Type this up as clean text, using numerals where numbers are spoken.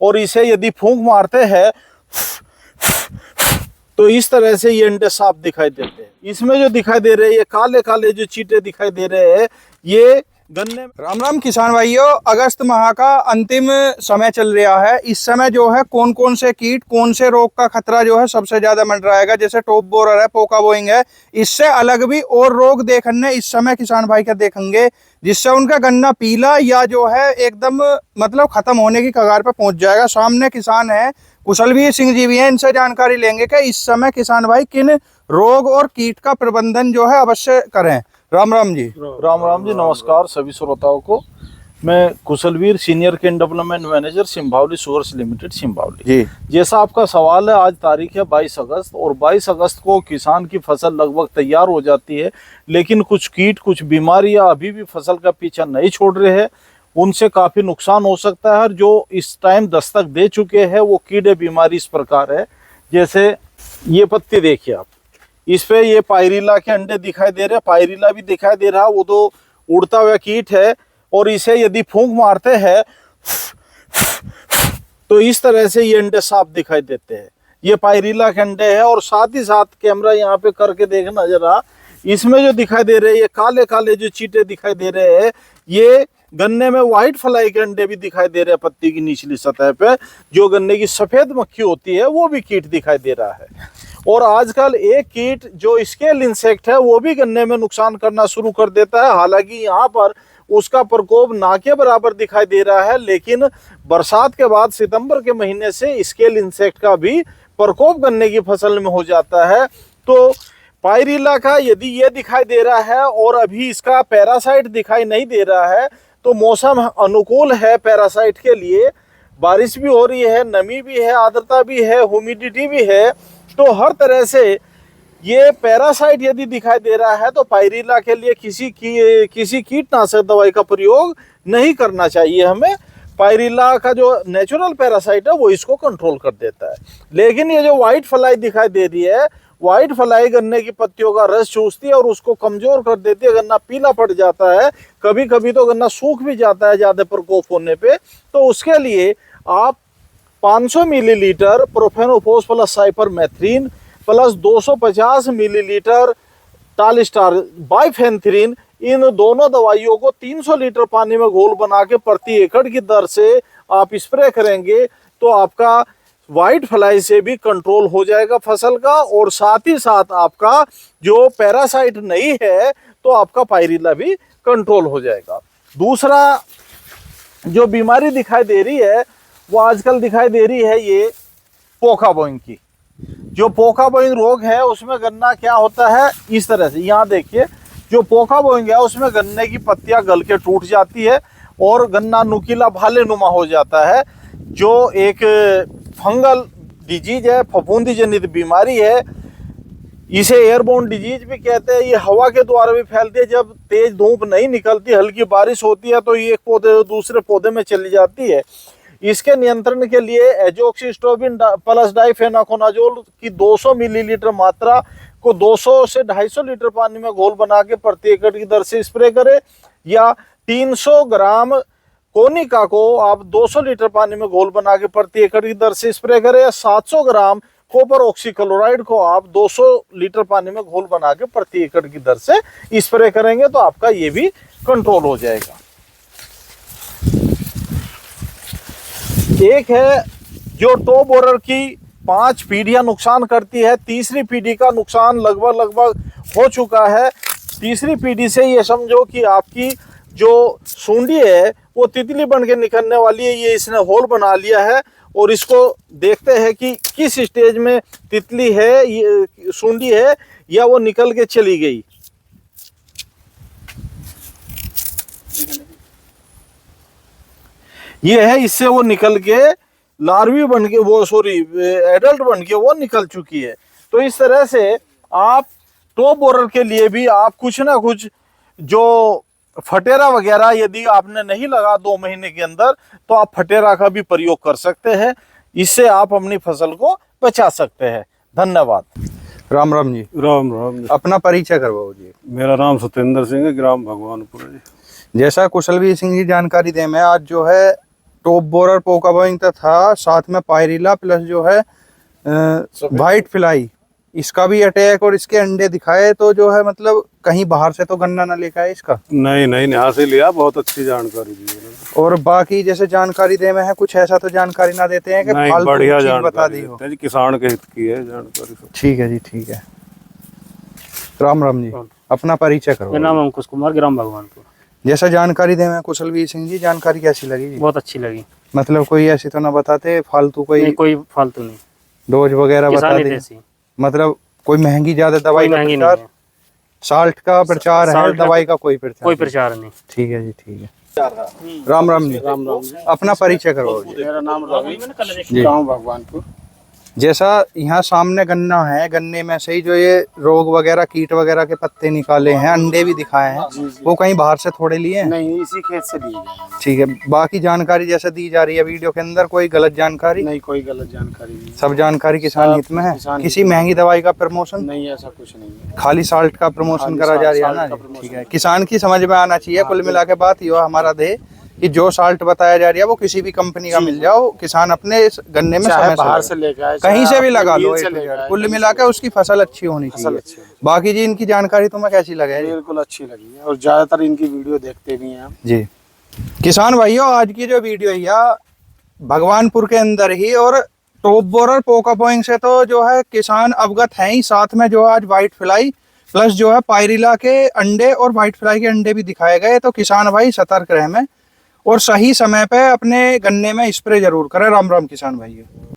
और इसे यदि फूंक मारते हैं तो इस तरह से ये अंडे साफ दिखाई देते हैं। इसमें जो दिखाई दे रहे हैं ये काले काले जो चीटे दिखाई दे रहे हैं ये गन्ने। राम राम किसान भाइयों, अगस्त माह का अंतिम समय चल रहा है। इस समय जो है कौन कौन से कीट, कौन से रोग का खतरा जो है सबसे ज्यादा मंडराएगा। जैसे टॉप बोरर है, पोका बोइंग है, इससे अलग भी और रोग देखने इस समय किसान भाई का देखेंगे जिससे उनका गन्ना पीला या जो है एकदम मतलब खत्म होने की कगार पर पहुंच जाएगा। सामने किसान है कुशलवीर सिंह जी भी हैं, इनसे जानकारी लेंगे कि इस समय किसान भाई किन रोग और कीट का प्रबंधन जो है अवश्य करें। राम राम जी। राम जी, नमस्कार सभी श्रोताओं को। मैं Kushalveer senior cane development manager Simbhaoli sugars limited Simbhaoli ji. जैसा आपका सवाल है, आज तारीख है 22 अगस्त और 22 अगस्त को किसान की फसल लगभग तैयार हो जाती है, लेकिन कुछ कीट, कुछ बीमारियां अभी भी फसल का पीछा नहीं छोड़ रहे हैं। उनसे काफी नुकसान हो सकता है और जो इस टाइम दस्तक दे चुके हैं वो कीड़े बीमारी इस प्रकार है। जैसे ये पत्ती देखिए आप, इस पे ये पायरिला के अंडे दिखाई दे रहे हैं, पायरिला भी दिखाई दे रहा, वो तो उड़ता हुआ कीट है। और इसे यदि फूंक मारते हैं तो इस तरह से ये अंडे साफ दिखाई देते हैं। ये पायरिला के अंडे है। और साथ ही साथ कैमरा यहाँ पे करके देखना जरा, इसमें जो दिखाई दे रहे हैं ये काले काले जो चीटे दिखाई दे रहे हैं ये गन्ने में व्हाइट फ्लाई के अंडे भी दिखाई दे रहे हैं। पत्ती की निचली सतह पे जो गन्ने की सफेद मक्खी होती है वो भी कीट दिखाई दे रहा है। और आजकल एक कीट जो स्केल इंसेक्ट है वो भी गन्ने में नुकसान करना शुरू कर देता है। हालांकि यहाँ पर उसका प्रकोप ना के बराबर दिखाई दे रहा है, लेकिन बरसात के बाद सितंबर के महीने से स्केल इंसेक्ट का भी प्रकोप गन्ने की फसल में हो जाता है। तो पायरिला का यदि ये दिखाई दे रहा है और अभी इसका पैरासाइट दिखाई नहीं दे रहा है तो मौसम अनुकूल है पैरासाइट के लिए। बारिश भी हो रही है, नमी भी है, आर्द्रता भी है, ह्यूमिडिटी भी है, तो हर तरह से ये पैरासाइट यदि दिखाई दे रहा है तो पायरिला के लिए किसी कीटनाशक दवाई का प्रयोग नहीं करना चाहिए हमें। पायरिला का जो नेचुरल पैरासाइट है वो इसको कंट्रोल कर देता है। लेकिन ये जो व्हाइट फ्लाई दिखाई दे रही है, व्हाइट फ्लाई गन्ने की पत्तियों का रस चूसती है और उसको कमजोर कर देती है, गन्ना पीला पड़ जाता है, कभी कभी तो गन्ना सूख भी जाता है ज्यादा प्रकोप होने पे। तो उसके लिए आप 500 millilitre profenofos plus cypermethrin plus 250 millilitre Talstar bifenthrin, इन दोनों दवाइयों को 300 लीटर पानी में घोल बना के प्रति एकड़ की दर से आप स्प्रे करेंगे तो आपका व्हाइट फ्लाई से भी कंट्रोल हो जाएगा फसल का। और साथ ही साथ आपका जो पैरासाइट नहीं है तो आपका पायरिला भी कंट्रोल हो जाएगा। दूसरा जो बीमारी दिखाई दे रही है वो आजकल दिखाई दे रही है ये पोका बोइंग की। जो पोका बोइंग रोग है उसमें गन्ना क्या होता है, इस तरह से यहाँ देखिए, जो पोका बोइंग है उसमें गन्ने की पत्तियां गल के टूट जाती है और गन्ना नुकीला भाले नुमा हो जाता है, जो एक फंगल डिजीज है, फफूंदी जनित बीमारी है। इसे एयरबोर्न डिजीज भी कहते हैं। ये हवा के द्वारा भी फैलती है। जब तेज धूप नहीं निकलती, हल्की बारिश होती है तो ये एक पौधे दूसरे पौधे में चली जाती है। इसके नियंत्रण के लिए एजोक्सिस्ट्रोबिन प्लस डाइफेनाकोनाजोल की 200 मिलीलीटर मात्रा को 200 से 250 लीटर पानी में घोल बना के प्रति एकड़ की दर से स्प्रे करें, या 300 ग्राम कोनिका को आप 200 लीटर पानी में घोल बना के प्रति एकड़ की दर से स्प्रे करें, या 700 ग्राम कॉपर ऑक्सीक्लोराइड को आप 200 लीटर पानी में घोल बना के प्रति एकड़ की दर से स्प्रे करेंगे तो आपका ये भी कंट्रोल हो जाएगा। एक है जो टॉप बोरर की 5 पीढ़ियां नुकसान करती है, तीसरी पीढ़ी का नुकसान लगभग हो चुका है। तीसरी पीढ़ी से ये समझो कि आपकी जो सूंडी है वो तितली बन के निकलने वाली है। ये इसने होल बना लिया है और इसको देखते हैं कि किस स्टेज में तितली है, ये सूंडी है या वो निकल के चली गई। ये है, इससे वो निकल के लार्वी बन के एडल्ट बन के वो निकल चुकी है। तो इस तरह से आप टॉप बोरर के लिए भी आप कुछ ना कुछ जो फटेरा वगैरह यदि आपने नहीं लगा 2 महीने के अंदर तो आप फटेरा का भी प्रयोग कर सकते हैं। इससे आप अपनी फसल को बचा सकते हैं। धन्यवाद। राम राम जी। राम राम। अपना परिचय करवाओ जी। मेरा नाम सत्येंद्र सिंह है, ग्राम भगवानपुर है। जैसा कुशलवीर सिंह जी जानकारी दें, मैं आज जो है टॉप बोरर पोका बोइंग था, साथ में पायरिला प्लस जो है वाइट फ्लाई, इसका भी अटैक और इसके अंडे दिखाए, तो जो है मतलब कहीं बाहर से तो गन्ना ना लेकर आए इसका। नहीं नहीं, यहाँ से लिया, बहुत अच्छी जानकारी दी उन्होंने। और बाकी जैसे जानकारी दे में है कुछ ऐसा तो जानकारी ना देते हैं कि नहीं, फालतू बढ़िया चीज बता जानकारी दी हो। देते हैं जी, किसान के हित की है जानकारी सब। ठीक है जी, ठीक है। राम राम जी, अपना परिचय करो। मेरा नाम अंकुश कुमार, ग्राम भगवानपुर। जैसा जानकारी दे में कुशलवीर सिंह जी, जानकारी कैसी लगी जी? बहुत अच्छी लगी। मतलब कोई ऐसी तो ना बताते फालतू, नहीं, कोई कोई फालतू नहीं, डोज वगैरह बता किसानी दी? देसी, मतलब कोई महंगी ज्यादा दवाई कोई का महंगी नहीं प्रचार, है, साल्ट का प्रचार है, साल्ट का दवाई का कोई प्रचार कोई नहीं? प्रचार नहीं। ठीक है जी, ठीक है। राम राम जी, राम राम जी, अपना परिचय करो जी। मेरा नाम रवि, जी। गाँव भगवानपुर। जैसा यहाँ सामने गन्ना है, गन्ने में से ही जो ये रोग वगैरह कीट वगैरह के पत्ते निकाले हैं, अंडे भी दिखाए हैं, वो कहीं बाहर से थोड़े लिए हैं? नहीं, इसी खेत से लिए गए हैं। ठीक है। बाकी जानकारी जैसे दी जा रही है वीडियो के अंदर, कोई गलत जानकारी नहीं, कोई गलत जानकारी नहीं, सब जानकारी किसान सब हित में है? किसान किसी हित में। महंगी दवाई का प्रमोशन नहीं, ऐसा कुछ नहीं है। खाली साल्ट का प्रमोशन खाली करा जा रहा है साल्ट ना का जी? प्रमोशन। ठीक है। किसान की समझ में आना चाहिए, कुल मिला के बात ये हमारा दे कि जो साल्ट बताया जा रही है वो किसी भी कंपनी का मिल जाओ, किसान अपने इस गन्ने में चाहे समय बाहर से से लेके आए, कहीं से भी चाहे लगा अपने लो, मिल से A to लेके Z, आए, कुल कहीं मिला से के उसकी फसल अच्छी होनी फसल चाहिए। अच्छी है। बाकी जी इनकी जानकारी तुम्हें कैसी लगे जी? बिल्कुल अच्छी लगी है, और ज्यादातर इनकी वीडियो देखते भी हैं हम। जी किसान भाइयों, आज की जो वीडियो है यह भगवानपुर के अंदर ही, और टॉप बोरर पोका बोइंग से तो जो है किसान अवगत हैं ही, साथ में जो है आज व्हाइट फ्लाई प्लस जो है पायरिला के अंडे और व्हाइट फ्लाई के अंडे भी दिखाए गए। तो किसान भाई सतर्क रहें और सही समय पे अपने गन्ने में स्प्रे जरूर करें। राम राम किसान भाइयों।